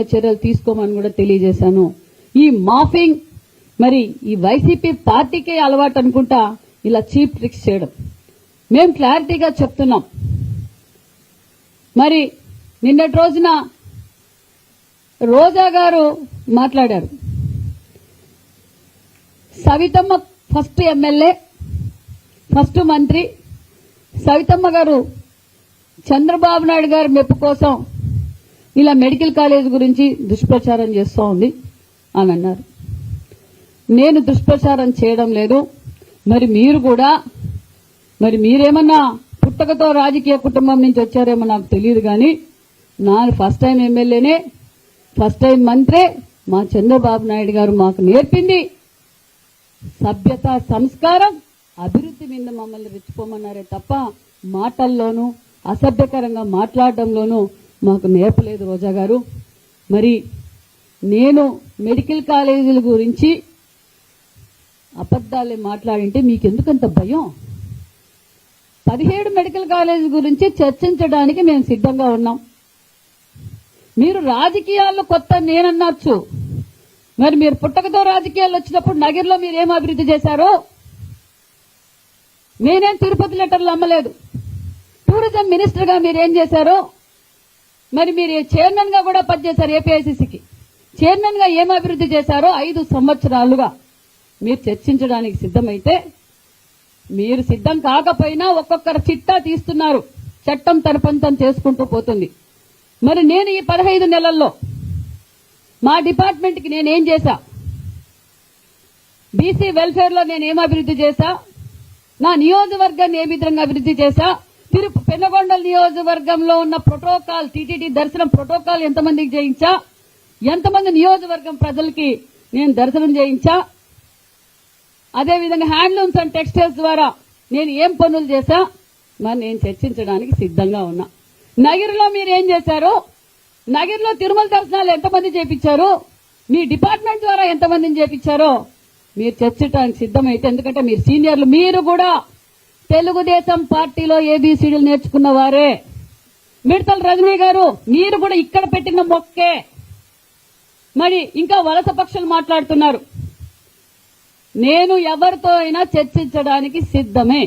చర్యలు తీసుకోమని కూడా తెలియజేశాను. ఈ మాఫింగ్ మరి ఈ వైసీపీ పార్టీకే అలవాటు అనుకుంటా ఇలా చీప్ ట్రిక్స్ చేయడం. మేము క్లారిటీగా చెప్తున్నాం. మరి నిన్నటి రోజున రోజా గారు మాట్లాడారు. సవితమ్మ ఫస్ట్ ఎమ్మెల్యే, ఫస్ట్ మంత్రి సవితమ్మ గారు చంద్రబాబు నాయుడు గారి మెప్పు కోసం ఇలా మెడికల్ కాలేజ్ గురించి దుష్ప్రచారం చేస్తూ ఉంది అని అన్నారు. నేను దుష్ప్రచారం చేయడం లేదు. మరి మీరు కూడా మీరేమన్నా పుట్టకతో రాజకీయ కుటుంబం నుంచి వచ్చారేమో నాకు తెలియదు, కానీ నా ఫస్ట్ టైం ఎమ్మెల్యేనే, ఫస్ట్ టైం మంత్రే. మా చంద్రబాబు నాయుడు గారు మాకు నేర్పింది సభ్యత, సంస్కారం, అభివృద్ధి మీద మమ్మల్ని రెచ్చిపోమన్నారే తప్ప మాటల్లోనూ అసభ్యకరంగా మాట్లాడడంలోనూ మాకు నేర్పలేదు రోజా గారు. మరి నేను మెడికల్ కాలేజీల గురించి అబద్దాలే మాట్లాడింటే మీకెందుకంత భయం? 17 మెడికల్ కాలేజీ గురించి చర్చించడానికి మేము సిద్ధంగా ఉన్నాం. మీరు రాజకీయాల్లో కొత్త నేనన్నచ్చు. మరి మీరు పుట్టకతో రాజకీయాలు వచ్చినప్పుడు నగర్లో మీరేం అభివృద్ధి చేశారో? నేనేం తిరుపతి లెటర్లు అమ్మలేదు. టూరిజం మినిస్టర్ గా మీరేం చేశారో? మరి మీరు చైర్మన్ గా కూడా పనిచేశారు. ఏపీఐసీసీకి చైర్మన్ గా ఏం అభివృద్ధి చేశారో 5 సంవత్సరాలుగా మీరు చర్చించడానికి సిద్ధమైతే, మీరు సిద్ధం కాకపోయినా ఒక్కొక్కరు చిట్టా తీస్తున్నారు. చట్టం తన పని తను చేసుకుంటూ పోతుంది. మరి నేను ఈ 15 నెలల్లో మా డిపార్ట్మెంట్ కి నేనేం చేశా? బీసీ వెల్ఫేర్ లో నేనేం అభివృద్ధి చేశా? నా నియోజకవర్గాన్ని ఏ విధంగా అభివృద్ధి చేశా? పెన్నగొండల నియోజకవర్గంలో ఉన్న ప్రోటోకాల్, టీటీడీ దర్శనం ప్రోటోకాల్ ఎంతమందికి చేయించా? ఎంతమంది నియోజకవర్గం ప్రజలకి నేను దర్శనం చేయించా? అదేవిధంగా హ్యాండ్లూమ్స్ అండ్ టెక్స్టైల్స్ ద్వారా నేను ఏం పనులు చేశా? మరి నేను చర్చించడానికి సిద్ధంగా ఉన్నా. నగిరిలో మీరు ఏం చేశారు? నగిరిలో తిరుమల దర్శనాలు ఎంతమంది చేపించారు? మీ డిపార్ట్మెంట్ ద్వారా ఎంతమందిని చేపించారో మీరు చర్చించడానికి సిద్ధమైతే, ఎందుకంటే మీరు సీనియర్లు, మీరు కూడా తెలుగుదేశం పార్టీలో ఏబీసీడీలు నేర్చుకున్న వారే. మిడతల రజనీ గారు, మీరు కూడా ఇక్కడ పెట్టిన మొక్కే. మరి ఇంకా వలస పక్షులు మాట్లాడుతున్నారు. నేను ఎవరితో అయినా చర్చించడానికి సిద్ధమే.